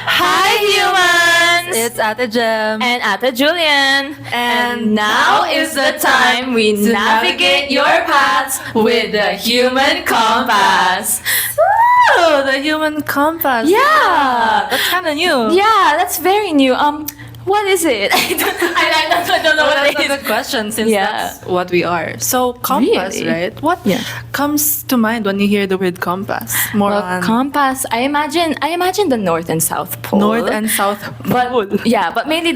Hi humans! It's Ate Jem. And Ate Julian. And now is the time we to navigate your paths with the human compass. Oh, the human compass. Yeah. That's kind of new. Yeah, that's very new. What is it? I don't know Well, what that's it a is. good question since Yeah. that's what we are. So compass, Really? right? What Yeah. comes to mind when you hear the word compass? More Well, on compass. I imagine the North and South Pole. North and South Pole. But yeah, but mainly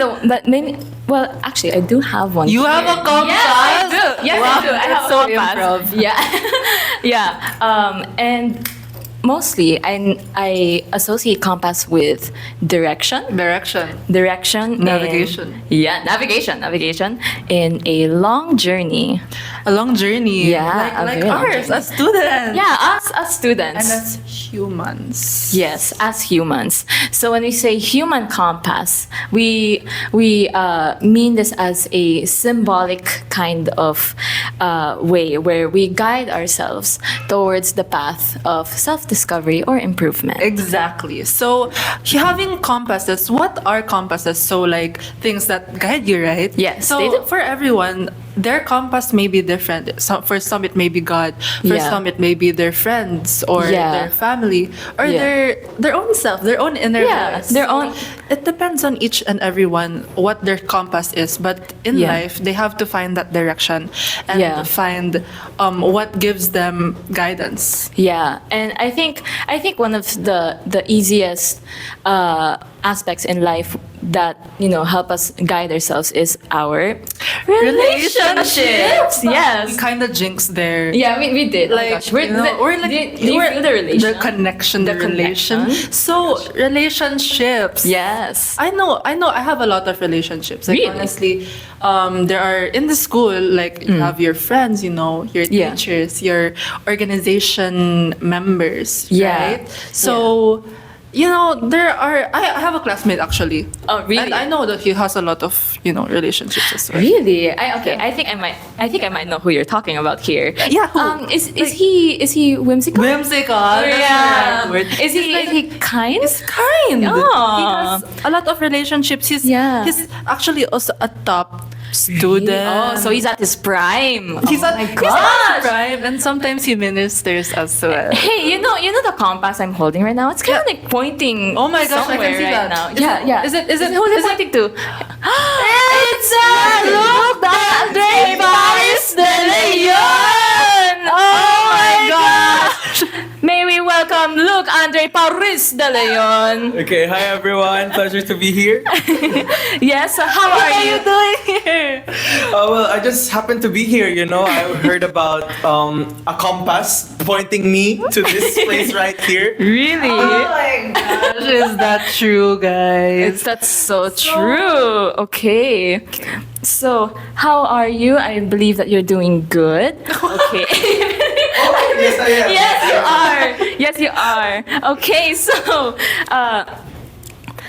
well, actually, I do have one. You have here. a compass? Yes, I do. Yes, Wow, I do. I that's have a so compass. improv. Yeah, yeah. And mostly, I associate compass with direction. Direction. Direction. Navigation. Navigation in a long journey. A long journey. Yeah, a Like very long ours journey. as students. Yeah, us as students. And as humans. Yes, as humans. So when we say human compass, we mean this as a symbolic kind of way where we guide ourselves towards the path of self-discovery or improvement. Exactly. So having compasses, what are compasses? So like things that guide you, right? Yes, So they do. for everyone, their compass may be different. For some it may be God. For Yeah. some it may be their friends or Yeah. their family or Yeah. their own self, their own inner Yeah, voice. their So own- It depends on each and everyone what their compass is. But in Yeah. life, they have to find that direction and Yeah. find what gives them guidance. Yeah, and I think one of the easiest aspects in life that help us guide ourselves is our relationships. Yes. We kind of jinxed there. Yeah, we did. Like, oh my gosh. we're like, do you feel the relation? The connection, the relation. connection. So, relationships. Yes. I know. I have a lot of relationships. Like, Really? honestly, there are in the school, like, you have your friends, your Yeah. teachers, your organization members, Yeah. right? So, there are, I have a classmate actually. Oh, really? And I know that he has a lot of, relationships as well. Really? I think I might know who you're talking about here. Yeah, who? Is he whimsical? Whimsical. That's Yeah. the right word. Is he kind? He's kind. Aw. He has a lot of relationships. He's actually also a top student. Oh, so he's at his prime. He's oh at my he's gosh. at his prime, and sometimes he ministers as well. Hey, you know the compass I'm holding right now? It's kind of like pointing. Oh my gosh, I can somewhere see right that. now. Is Yeah, it- yeah. is it- Who's it is it- pointing to? It's Luke Andre Paris de Leon. Oh my gosh! May we welcome Luke Andre Paris de Leon. Okay, hi everyone. Pleasure to be here. Yes, so how are you doing here? Well, I just happened to be here. I heard about a compass pointing me to this place right here. Really? my gosh, is that true, guys? That's so true. Okay. So, how are you? I believe that you're doing good. Okay. Yes, I am. Yes, you are. Yes, you are. Okay,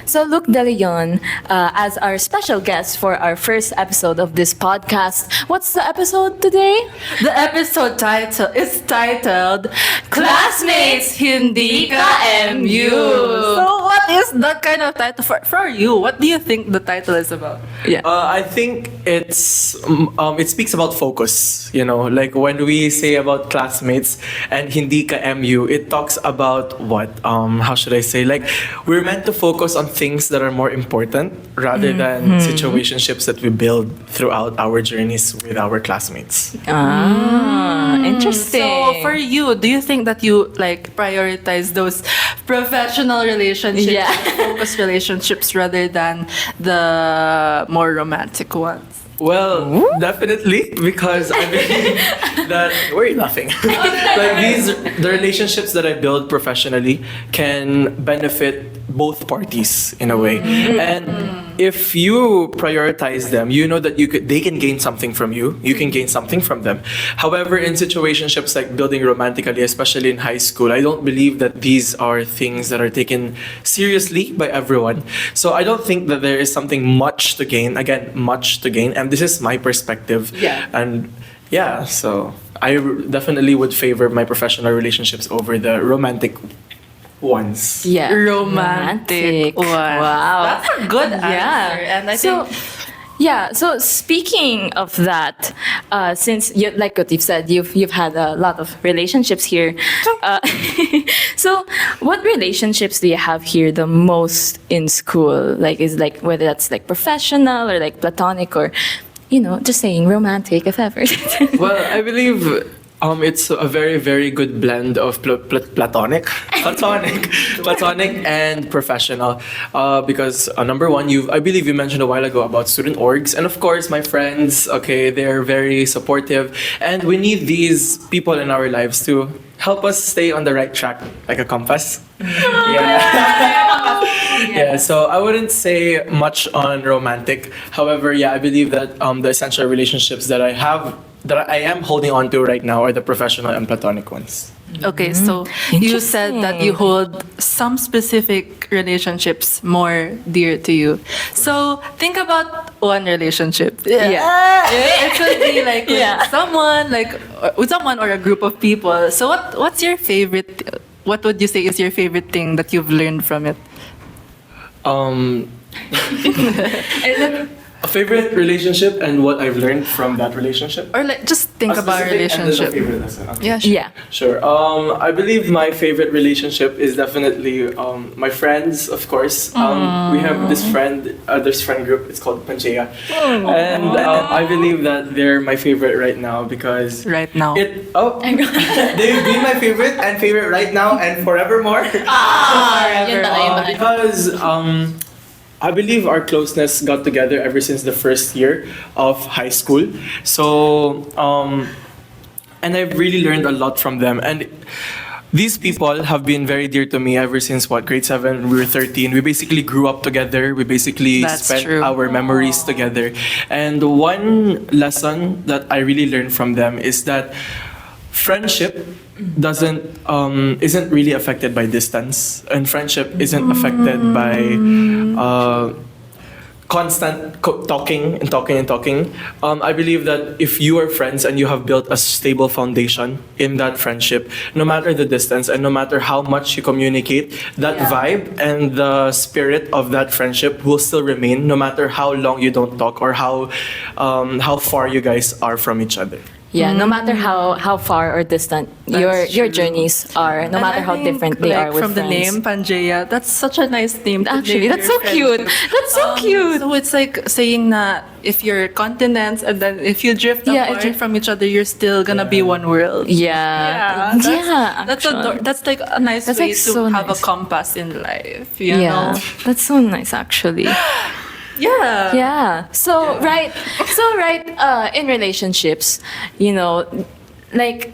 so Luke De Leon, as our special guest for our first episode of this podcast. What's the episode today? The episode title is titled Classmates Hindi Ka-M.U. So what is that kind of title for you? What do you think the title is about? Yeah. I think it speaks about focus. Like when we say about classmates and Hindi Ka-M.U, it talks about what? How should I say? Like we're meant to focus on things that are more important rather than situationships that we build throughout our journeys with our classmates. Interesting. So for you, do you think that you like prioritize those professional relationships, Yeah. focus relationships rather than the more romantic ones? Well, definitely, because I believe that why are you laughing? Like the relationships that I build professionally can benefit both parties in a way. And if you prioritize them, you know that they can gain something from you. You can gain something from them. However, in situationships like building romantically, especially in high school, I don't believe that these are things that are taken seriously by everyone. So I don't think that there is something much to gain. Again, much to gain, and this is my perspective. Yeah. And yeah, so definitely would favor my professional relationships over the romantic ones. Yeah. Romantic one. Wow. That's a good answer. Yeah. And I so, think yeah. So speaking of that, since you, like what you've said, you've had a lot of relationships here. Uh, so what relationships do you have here the most in school? Like is like whether that's like professional or like platonic or, just saying romantic if ever. Well, I believe it's a very, very good blend of platonic and professional. Because number one, I believe you mentioned a while ago about student orgs, and of course, my friends. Okay, they're very supportive, and we need these people in our lives to help us stay on the right track, like a compass. Yeah. Yeah, so I wouldn't say much on romantic. However, yeah, I believe that the essential relationships that I am holding on to right now are the professional and platonic ones. okay, so you said that you hold some specific relationships more dear to you. So think about one relationship. It could be like with someone or a group of people. So what's your favorite? What would you say is your favorite thing that you've learned from it? A favorite relationship and what I've learned from that relationship. Or like just think A about a specific and then a relationship. favorite lesson. Okay. Yeah, sure. Yeah. Sure. I believe my favorite relationship is definitely my friends, of course. We have this friend group. It's called Panchea, and I believe that they're my favorite right now because Right now. They've been my favorite and favorite right now and forevermore. Yun na, yun na. Because I believe our closeness got together ever since the first year of high school. So, and I've really learned a lot from them. And these people have been very dear to me ever since grade 7, we were 13. We basically grew up together. We basically That's spent true. our memories together. And one lesson that I really learned from them is that friendship isn't really affected by distance, and friendship isn't affected by constant talking and talking and talking. I believe that if you are friends and you have built a stable foundation in that friendship, no matter the distance and no matter how much you communicate, that vibe and the spirit of that friendship will still remain, no matter how long you don't talk or how far you guys are from each other. Yeah, no matter how far or distant your journeys are, no And matter I how think, different they are with from friends. the name Pangaea, that's such a nice name. to Actually, name that's your so cute. friendship. That's so cute. So it's like saying that if you're continents and then if you drift Yeah, apart from each other, you're still gonna be one world. Yeah. That's actually. that's like a nice That's, way like, to so have nice. a compass in life. You Yeah, know? that's so nice actually. Yeah. Yeah. So right, in relationships, like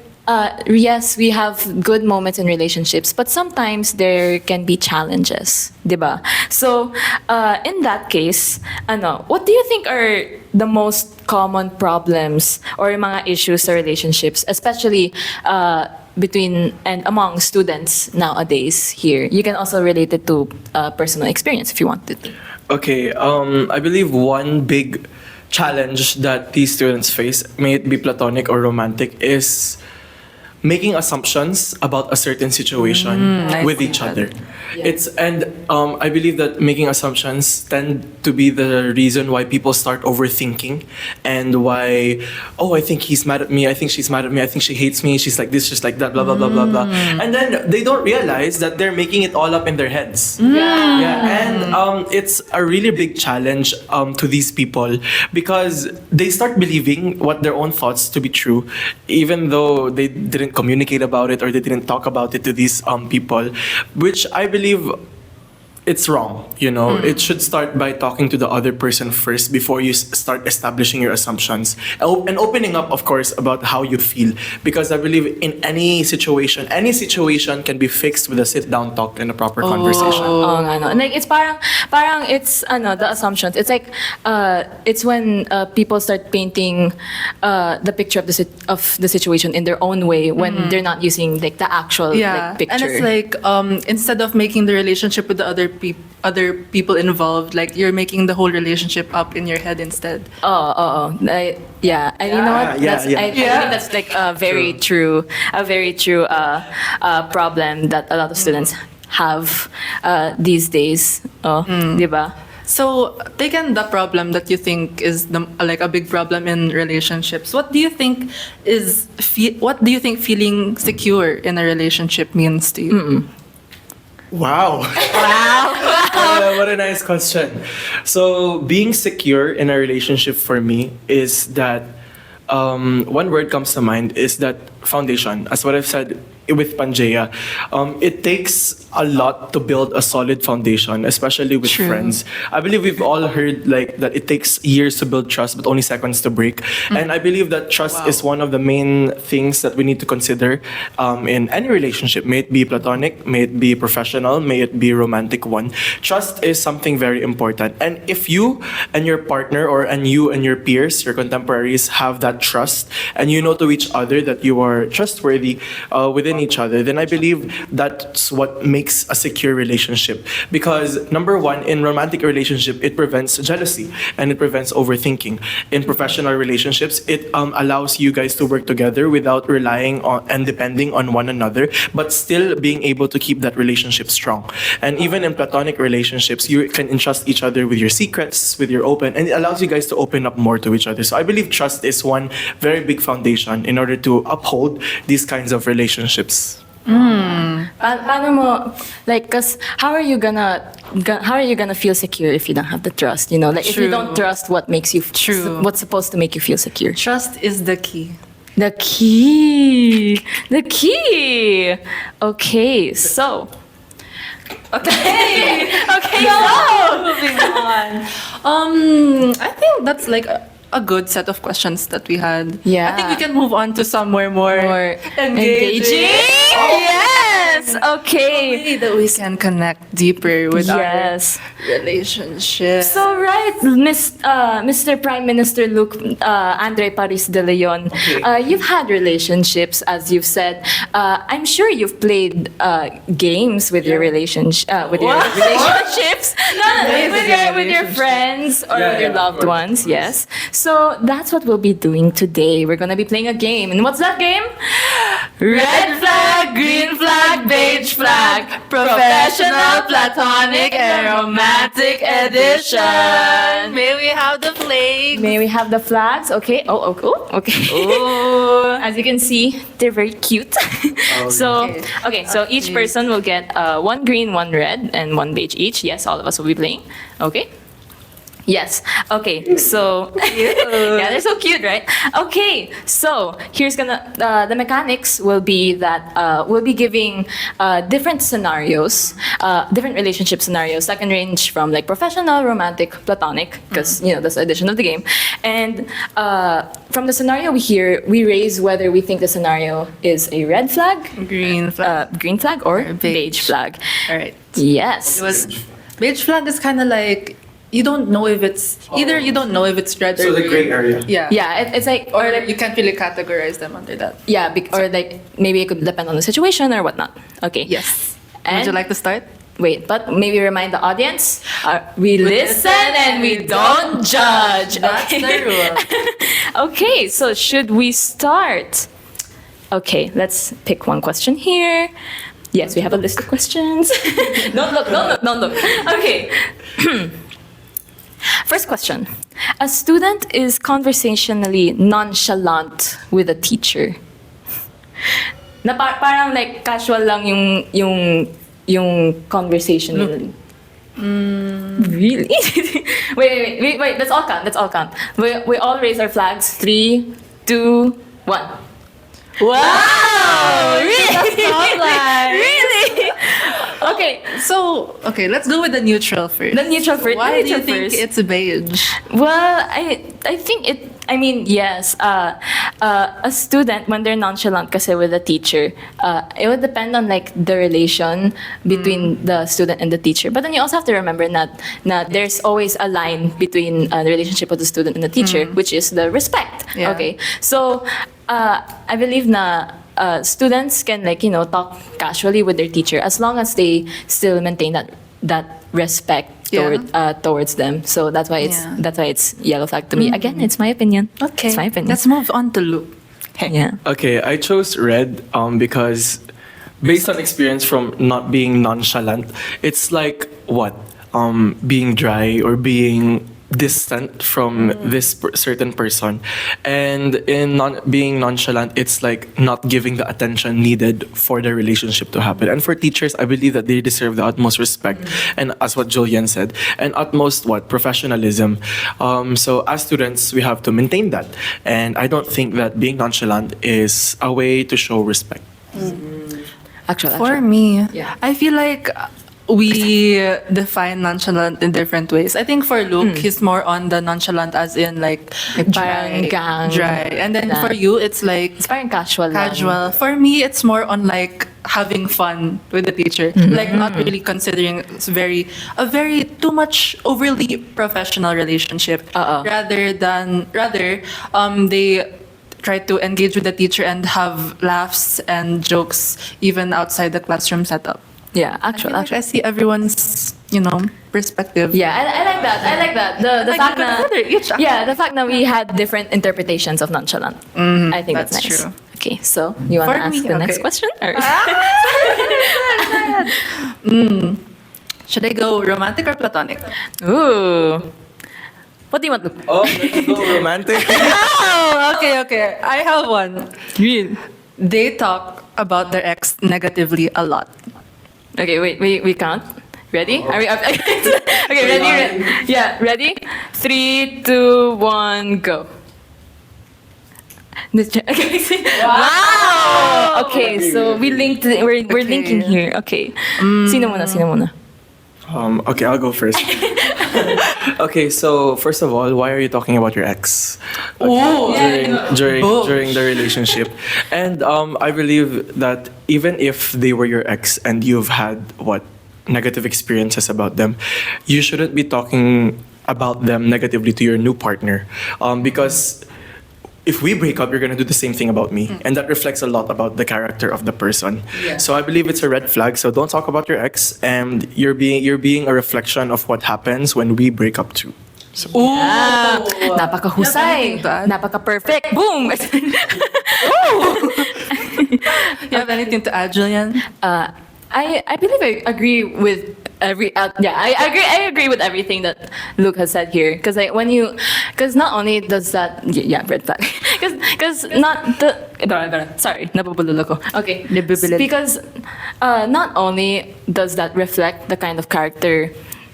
yes, we have good moments in relationships, but sometimes there can be challenges, diba? So in that case, what do you think are the most common problems or mga issues sa relationships, especially between and among students nowadays here? You can also relate it to personal experience if you wanted to. Okay, I believe one big challenge that these students face, may it be platonic or romantic, is making assumptions about a certain situation with each other. I believe that making assumptions tend to be the reason why people start overthinking and why, I think he's mad at me, I think she's mad at me, I think she hates me, she's like this, she's like that, blah blah blah blah blah. And then they don't realize that they're making it all up in their heads. And it's a really big challenge to these people because they start believing what their own thoughts to be true, even though they didn't communicate about it or they didn't talk about it to these people, which I believe it's wrong. It should start by talking to the other person first before you start establishing your assumptions, and opening up, of course, about how you feel, because I believe in any situation can be fixed with a sit down talk and a proper conversation. Oh, ano. And like it's parang it's the assumptions. It's like it's when people start painting the picture of the situation in their own way when they're not using like the actual like, picture. And it's like instead of making the relationship with the other people involved, like you're making the whole relationship up in your head instead. Yeah, and you know what? I think that's like a very true problem that a lot of students have these days. Diba? So, taken the problem that you think is like a big problem in relationships, what do you think feeling secure in a relationship means to you? Wow. What a nice question. So, being secure in a relationship for me is that one word comes to mind is that foundation. As what I've said with Pangea, it takes a lot to build a solid foundation, especially with friends. I believe we've all heard like that it takes years to build trust, but only seconds to break. And I believe that trust is one of the main things that we need to consider in any relationship, may it be platonic, may it be professional, may it be romantic one. Trust is something very important. And if you and your partner and you and your peers, your contemporaries have that trust, and you know to each other that you are trustworthy within each other, then I believe that's what makes a secure relationship. Because number one, in romantic relationship, it prevents jealousy and it prevents overthinking. In professional relationships, it allows you guys to work together without relying on and depending on one another, but still being able to keep that relationship strong. And even in platonic relationships, you can entrust each other with your secrets, with your open, and it allows you guys to open up more to each other. So I believe trust is one very big foundation in order to uphold these kinds of relationships. Paano mo, like, cause how are you gonna feel secure if you don't have the trust? Like if you don't trust, what makes you what's supposed to make you feel secure? Trust is the key. The key. Okay, so. Okay, so Moving on. I think that's like a good set of questions that we had. Yeah. I think we can move on to somewhere more engaging. Yes. Okay. Maybe that we can connect deeper with Yes. our relationship. So right, Mr. Prime Minister Luke Andre Paris de Leon, you've had relationships, as you've said. I'm sure you've played games with your relationships, with your friends or with your loved ones. Yes. So that's what we'll be doing today. We're gonna be playing a game, and what's that game? Red flag, green flag, beige flag, professional, platonic, and romantic edition. May we have the flag? May we have the flags? Okay. Okay. As you can see, they're very cute. So each person will get one green, one red, and one beige each. Yes, all of us will be playing. Okay. Yes. Okay. So yeah, they're so cute, right? Okay. So here's the mechanics will be that we'll be giving different scenarios, different relationship scenarios that can range from like professional, romantic, platonic, because that's the addition of the game. And from the scenario we raise whether we think the scenario is a red flag, Green flag. or beige flag. All right. Yes. Beige flag is kind of like you don't know if it's either you don't know if it's red or So the green. gray area. Yeah. Yeah, it's like Or like you can't really categorize them under that. yeah, or like maybe it could depend on the situation or whatnot. Okay. Yes. And Would you like to start? wait, but maybe remind the audience. We listen and we don't judge. That's Okay. the rule. Okay, so should we start? Okay, let's pick one question here. Yes, we have a list of questions. Don't look. Okay. First question. A student is conversationally nonchalant with a teacher. Na parang like casual lang yung conversation. Really? wait, let's all count. We all raise our flags. 3, 2, 1. Wow! Really? Really? Okay. So, okay, let's go with the neutral first. The neutral first. Why The do you neutral think first. it's beige? Well, I think it. I mean, yes. A student when they're nonchalant, kasi with a teacher, it would depend on like the relation between the student and the teacher. But then you also have to remember that there's always a line between the relationship of the student and the teacher, which is the respect. Yeah. Okay. So, I believe na. Students can talk casually with their teacher as long as they still maintain that respect towards them. So that's why it's yellow flag to me. Again, it's my opinion. Okay. It's my opinion. Let's move on to Luke. Yeah. Okay, I chose red because based on experience from not being nonchalant, it's like what? Being dry or being distant from this certain person, and in being nonchalant, it's like not giving the attention needed for the relationship to happen. And for teachers, I believe that they deserve the utmost respect, and as what Julian said, and utmost professionalism. So as students, we have to maintain that, and I don't think that being nonchalant is a way to show respect. For me, Yeah. I feel like we define nonchalant in different ways. I think for Luke, he's more on the nonchalant as in like parang gang. dry. And then for you, it's like It's parang casual lang. casual. For me, it's more on like having fun with the teacher, like not really considering it's a very too much overly professional relationship. Rather, they try to engage with the teacher and have laughs and jokes even outside the classroom setup. Yeah, I feel like I see everyone's, perspective. Yeah, I like that. I like that. The Like, fact but that they're each- the fact that we had different interpretations of nonchalant. I think that's that's nice. true. Okay, so you want to For ask me, the next okay. question? Or? Should I go romantic or platonic? Ooh. What do you want, Luke? Oh, let's go romantic. Oh, okay. I have one. They talk about their ex negatively a lot. Okay, wait, we count. Ready? Are we up? Okay, ready? Yeah, ready? 3, 2, 1, go. Okay. Wow! Okay, so we linked. We're linking here. Okay. Sino muna? Okay, I'll go first. Okay, so first of all, why are you talking about your ex? During the relationship, and I believe that even if they were your ex and you've had negative experiences about them, you shouldn't be talking about them negatively to your new partner, because if we break up, you're gonna do the same thing about me, and that reflects a lot about the character of the person. So I believe it's a red flag. So don't talk about your ex, and you're being a reflection of what happens when we break up too. So, Napakahusay. Napaka-perfect. Boom! You have anything to add, Julian? I believe I agree with I agree with everything that Luke has said here, because not only does that red flag, because not the sorry, nabubulol ako. Okay, because not only does that reflect the kind of character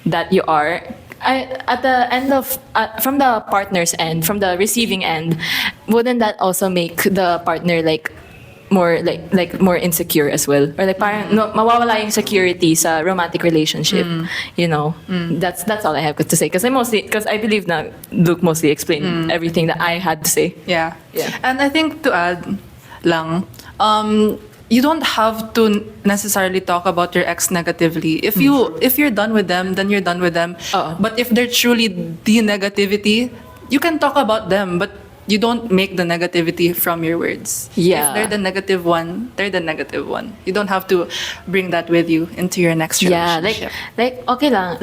that you are, at the end of from the partner's end, from the receiving end, wouldn't that also make the partner more insecure as well, or parang mawawala yung security sa romantic relationship, that's all I have to say, because I believe na Luke mostly explained everything that I had to say. Yeah. Yeah. And I think to add lang, you don't have to necessarily talk about your ex negatively. If you're done with them, then you're done with them. But if they're truly the negativity, you can talk about them, but you don't make the negativity from your words. Yeah. If they're the negative one, they're the negative one. You don't have to bring that with you into your next relationship. like okay lang,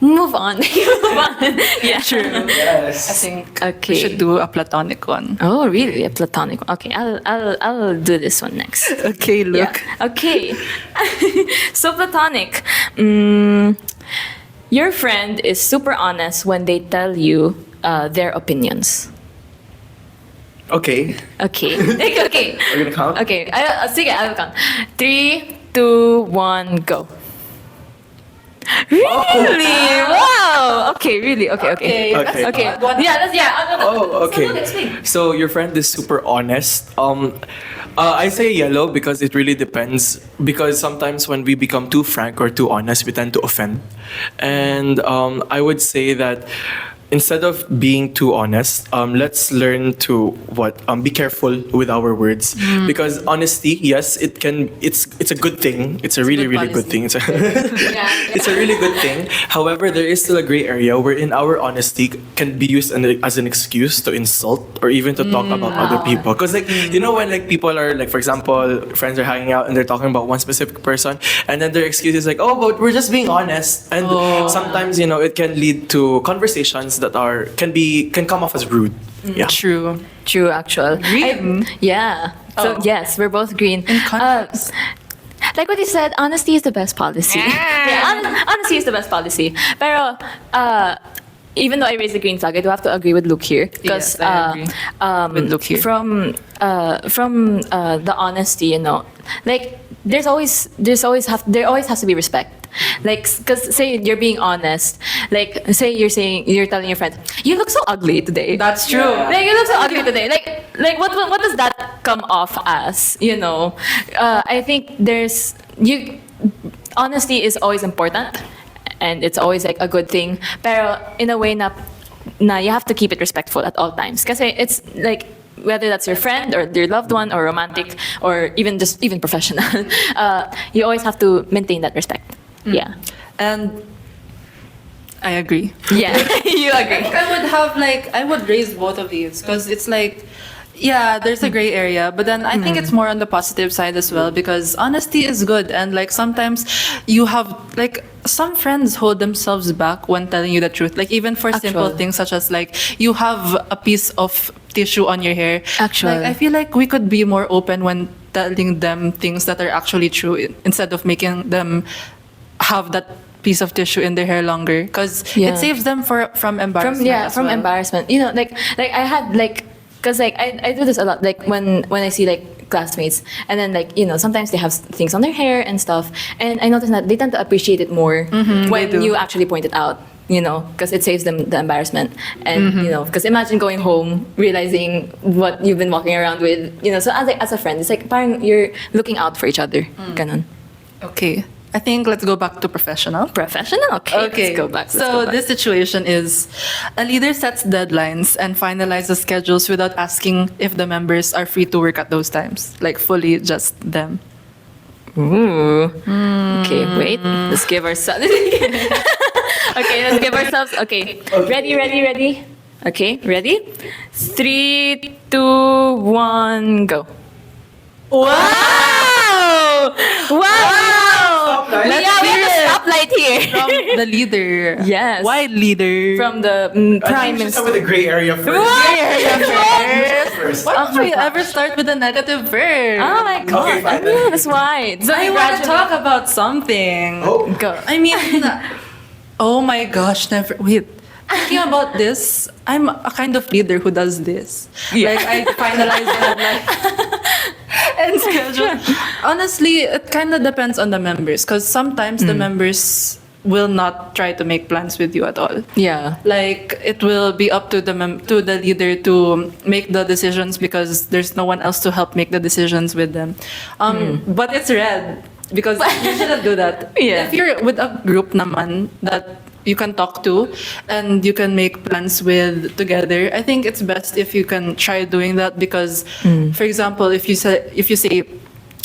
move on. Move on. Yeah, true. yes. I think Okay. we should do a platonic one. Oh, really? A platonic one. Okay, I'll do this one next. Okay, Yeah. look. Okay. So platonic. Your friend is super honest when they tell you their opinions. Okay, Okay. Okay. we're gonna count. Okay. Sige, I'll count. 3, 2, 1, go. Really? Wow. Okay. Really. Okay. Okay. Okay. Okay. Yeah. That's yeah. Oh, okay. Someone explain. So your friend is super honest. I say yellow because it really depends. Because sometimes when we become too frank or too honest, we tend to offend. And I would say that instead of being too honest, let's learn to be careful with our words, because honesty, yes, it's a good thing. It's a really really good thing. It's a really good thing. However, there is still a gray area wherein our honesty can be used as an excuse to insult or even to talk about other people. Because like you know when like people are like, for example, friends are hanging out and they're talking about one specific person, and then their excuse is like, oh, but we're just being honest. And sometimes it can lead to conversations that can come off as rude. Yeah. True. True. Actual. Green. Yeah. So yes, we're both green. Like what you said, honesty is the best policy. Honesty is the best policy. Pero, even though I raised the green flag, I do have to agree with Luke here. Because Yes, I agree with Luke here. From the honesty, like there always has to be respect. Like, because say you're being honest, like say you're telling your friend, you look so ugly today. That's true. Like you look so ugly today. Like what does that come off as? I think honesty is always important, and it's always like a good thing. Pero in a way na you have to keep it respectful at all times. Kasi it's like whether that's your friend or your loved one or romantic or even professional, you always have to maintain that respect. Yeah. And I agree. Yeah. You agree. I would raise both of these because it's like, yeah, there's a gray area, but then I think it's more on the positive side as well, because honesty is good. And like sometimes you have like some friends hold themselves back when telling you the truth, like even for simple things such as like you have a piece of tissue on your hair. Actually, like I feel like we could be more open when telling them things that are actually true instead of making them have that piece of tissue in their hair longer, because it saves them from embarrassment. From embarrassment. Like I had like, because like I do this a lot, like when I see like classmates, and then like sometimes they have things on their hair and stuff, and I notice that they tend to appreciate it more when you actually point it out. Because it saves them the embarrassment, and because imagine going home realizing what you've been walking around with. So as a friend, it's like parang you're looking out for each other. Ganon. Okay. I think let's go back to professional. Professional? Okay. Let's go back. This situation is a leader sets deadlines and finalizes schedules without asking if the members are free to work at those times. Like fully just them. Ooh. Okay, wait. Let's give ourselves. Okay, let's give ourselves. Okay. Ready? Okay, ready? 3, 2, 1, go. Wow! Let's we have hear a it stoplight here. from the leader. Yes. Why leader? From the Prime Start Minister. with the gray area first. Why don't we ever start with a negative verb? Oh my god. Okay, fine. That's why. So I want to talk about something. Oh. Go. I mean, oh my gosh, never. Wait. Thinking about this, I'm a kind of leader who does this. Yeah. Like, I finalize and schedule. Honestly, it kind of depends on the members, because sometimes the members will not try to make plans with you at all. Yeah. Like, it will be up to the leader to make the decisions, because there's no one else to help make the decisions with them. But it's red, because you shouldn't do that. Yeah. If you're with a group naman that you can talk to and you can make plans with together, I think it's best if you can try doing that, because for example, if you say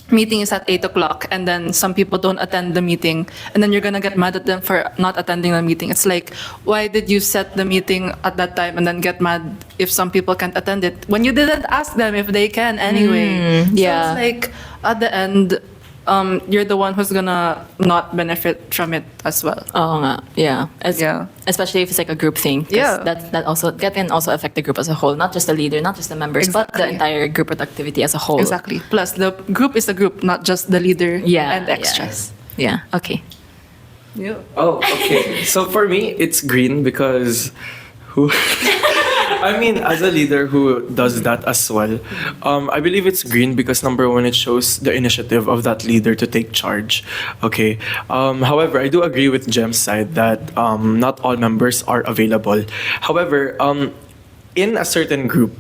meeting is at 8:00 and then some people don't attend the meeting, and then you're gonna get mad at them for not attending the meeting. It's like, why did you set the meeting at that time and then get mad if some people can't attend it when you didn't ask them if they can anyway? yeah. So it's like at the end, you're the one who's gonna not benefit from it as well. Oh, nga. Yeah. Yeah. Especially if it's like a group thing. 'Cause Yeah. that can also affect the group as a whole, not just the leader, not just the members, but the Exactly. entire group productivity as a whole. Exactly. Plus, the group is the group, not just the leader Yeah. and extras. Yeah. Okay. Yeah. Oh, okay. So for me, it's green because who? I mean, as a leader who does that as well, I believe it's green because number one, it shows the initiative of that leader to take charge. Okay. However, I do agree with Jem's side that not all members are available. However, in a certain group,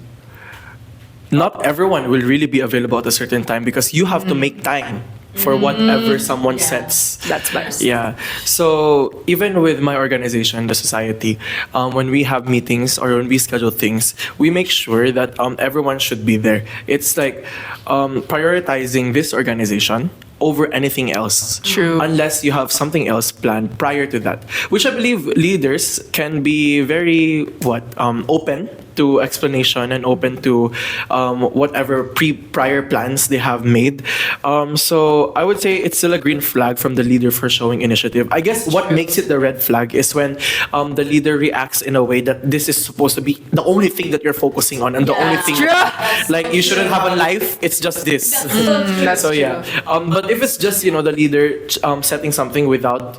not everyone will really be available at a certain time because you have to make time for whatever someone sets. That's best. Yeah. So even with my organization, the society, when we have meetings or when we schedule things, we make sure that everyone should be there. It's like prioritizing this organization over anything else. True. Unless you have something else planned prior to that, which I believe leaders can be very open to explanation and open to whatever prior plans they have made. So I would say it's still a green flag from the leader for showing initiative. I guess what makes it the red flag is when the leader reacts in a way that this is supposed to be the only thing that you're focusing on and the only thing like you shouldn't have a life. It's just this. That's So true. yeah. But if it's just the leader setting something without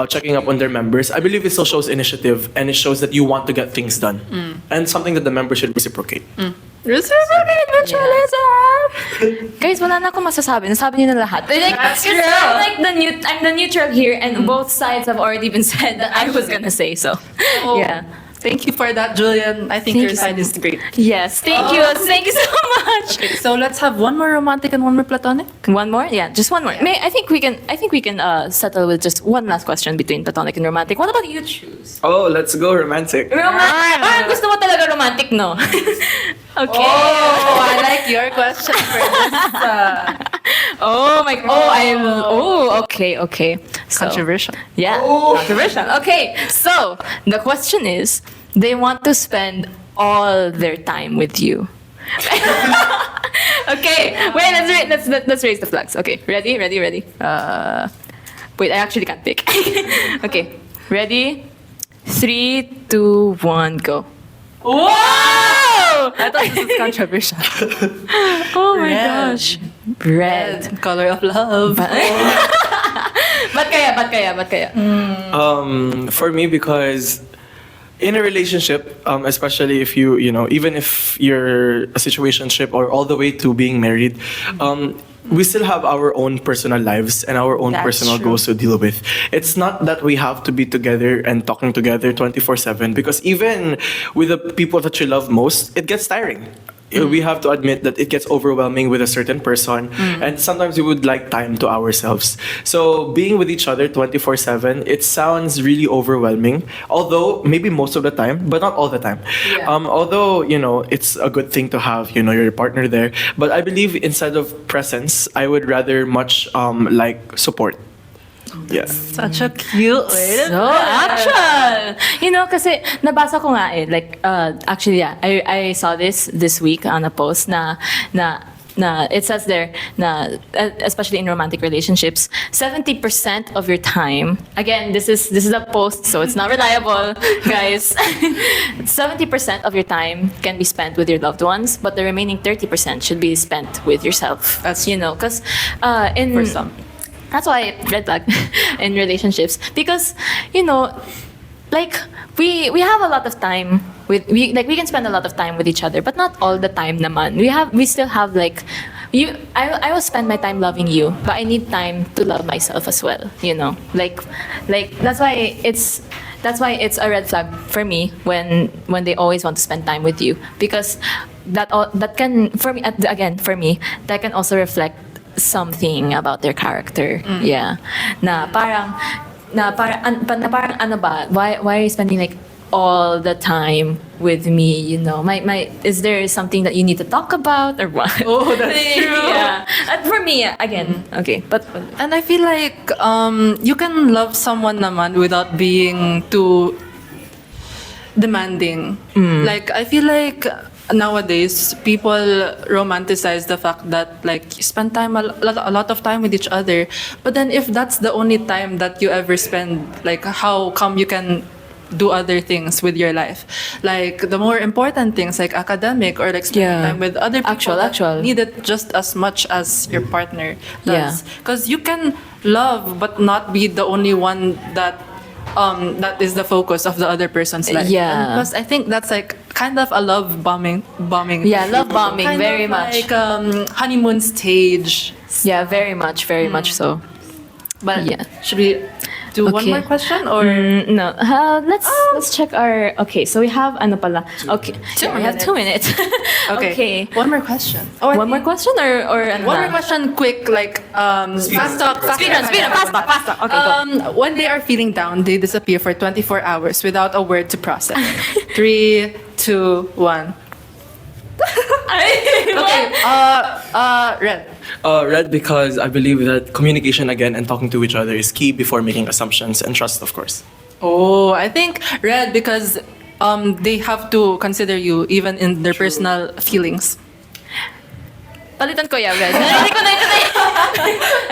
checking up on their members, I believe it still shows initiative and it shows that you want to get things done and something that the members should reciprocate. Reciprocate mutualism! Guys, wala na akong masasabi. Nasabi niyo na lahat. Like, That's it's true. like I'm the neutral here, and both sides have already been said that I was gonna say. So, Oh, yeah. Thank you for that, Julian. I think Thank your you so side is great. Yes, thank you so much. Okay, so let's have one more romantic and one more platonic. One more, yeah, just one more. I think we can settle with just one last question between platonic and romantic. What about you choose? Oh, let's go romantic. Romantic. Gusto mo talaga romantic, no? Okay. Oh, I like your question for this. Okay. So, Controversial. yeah, controversial. Okay, so the question is, they want to spend all their time with you. Okay, wait, let's raise the flags. Okay, ready. Wait, I actually can't pick. Okay, ready? 3, 2, 1, go. Whoa! I thought this was controversial. Oh my Red. gosh. Red. Color of love. Ba't kaya? For me, because in a relationship, especially if even if you're a situationship or all the way to being married, we still have our own personal lives and our own That's personal true. goals to deal with. It's not that we have to be together and talking together 24/7 because even with the people that you love most, it gets tiring. We have to admit that it gets overwhelming with a certain person, and sometimes we would like time to ourselves. So being with each other 24/7, it sounds really overwhelming. Although maybe most of the time, but not all the time. Yeah. Although it's a good thing to have your partner there, but I believe instead of presence, I would rather much like support. Yeah. Such a cute way to So actual. Kasi nabasa ko nga like actually yeah, I saw this week on a post na it says there na especially in romantic relationships, 70% of your time, again this is a post so it's not reliable, guys. 70% of your time can be spent with your loved ones, but the remaining 30% should be spent with yourself. That's because in for some. That's why red flag in relationships, because like we have a lot of time we can spend a lot of time with each other, but not all the time naman. We still have like I will spend my time loving you, but I need time to love myself as well, like that's why it's a red flag for me when they always want to spend time with you, because that can for me that can also reflect something about their character. Yeah. Na parang ano ba? Why are you spending like all the time with me? Is there something that you need to talk about or what? Oh, that's true. Yeah. And for me, again, okay, but And I feel like you can love someone naman without being too demanding. Like I feel like nowadays people romanticize the fact that like you spend time a lot of time with each other, but then if that's the only time that you ever spend, like how come you can do other things with your life, like the more important things like academic or like spending Yeah. time with other people Actual. that need it just as much as your partner Yeah. does, because you can love but not be the only one that that is the focus of the other person's life. Yeah. And plus, I think that's like kind of a love bombing. Yeah, love bombing, Kind very of much. like honeymoon stage. Yeah, very much so. But Yeah. should we do one Okay. more question or? No, let's check our. Okay, so we have ano pala? Okay, we have 2 minutes. Okay. One more question. Oh, I One more think- question or ano One na? more question, quick, like fast talk. Speed run, fast talk. Okay, go. When they are feeling down, they disappear for 24 hours without a word to process. 3, 2, 1. Okay. Red. Red, because I believe that communication again and talking to each other is key before making assumptions, and trust, of course. Oh, I think red because they have to consider you even in their personal feelings. Palitan ko yeah, red. Narinig ko na yun.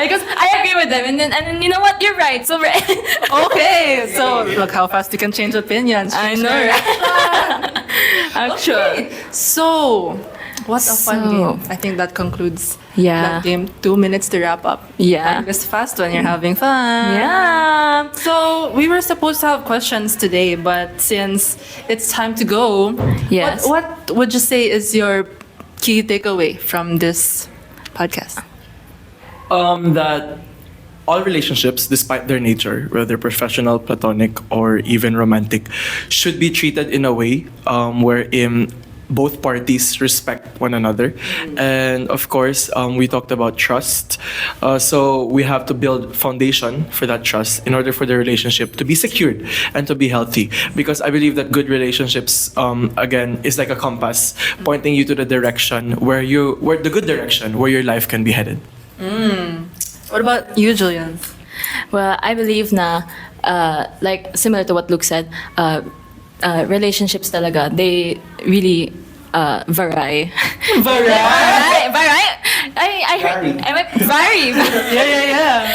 Because I agree with them, and then you know what? You're right. So red. Okay, so look how fast you can change opinions. I know, right? Actually. So, what a fun So- game. I think that concludes Yeah. that game. 2 minutes to wrap up. Yeah. Time is fast when you're having fun. Yeah. So, we were supposed to have questions today, but since it's time to go, Yes. what would you say is your key takeaway from this podcast? That all relationships, despite their nature, whether professional, platonic, or even romantic, should be treated in a way wherein both parties respect one another. And of course, we talked about trust. So we have to build foundation for that trust in order for the relationship to be secured and to be healthy. Because I believe that good relationships, again, is like a compass pointing you to the direction where the good direction where your life can be headed. What about you, Julian? Well, I believe na, like similar to what Luke said, relationships talaga, they really vary. Vary? I heard. Vary. Yeah.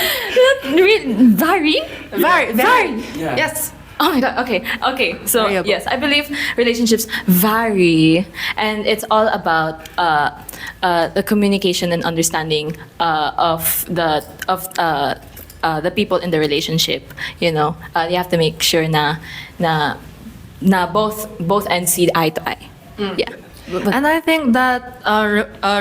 Vary? Very. Yeah. Yes. Oh my god. Okay. So Variable. yes, I believe relationships vary, and it's all about the communication and understanding of the people in the relationship. You know, you have to make sure na both ends see eye to eye. Yeah. And I think that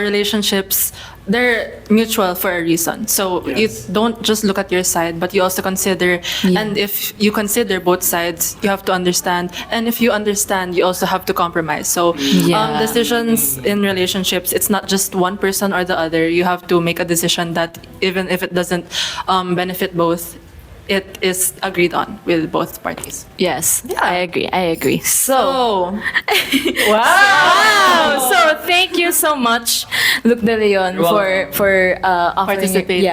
relationships, they're mutual for a reason. So Yes. you don't just look at your side, but you also consider. Yeah. And if you consider both sides, you have to understand. And if you understand, you also have to compromise. So Yeah. decisions in relationships, it's not just one person or the other. You have to make a decision that even if it doesn't benefit both, it is agreed on with both parties. Yes. I agree. So. So, Wow! So thank you so much, Luke De Leon, You're for offering Participating.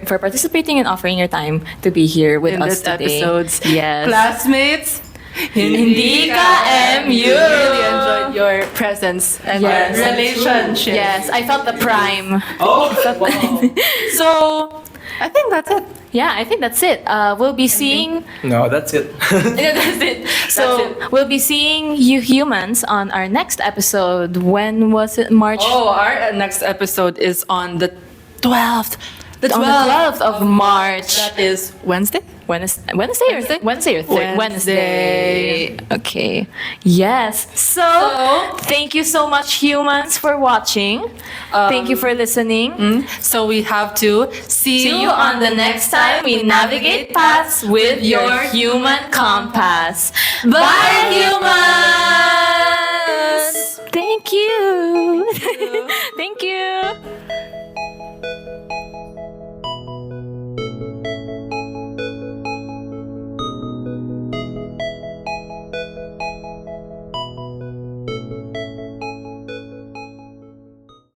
for participating and offering your time to be here with in us this today. episodes, Yes. classmates, Hindi Ka-M.U. Really enjoyed your presence and Yes. your relationship. Yes, I felt the prime. Oh, So, I think that's it. Yeah, I think that's it. We'll be seeing. no, that's it. That's it. So we'll be seeing you humans on our next episode. When was it? March. Oh, our next episode is on the 12th. The On the 12th of March. That is Wednesday? Wednesday Wednesday? Wednesday or Wednesday. Wednesday. Okay. Yes. So, thank you so much, humans, for watching. Thank you for listening. So we have to see See you on the next time we navigate paths with your human compass. Bye, humans! Thank you.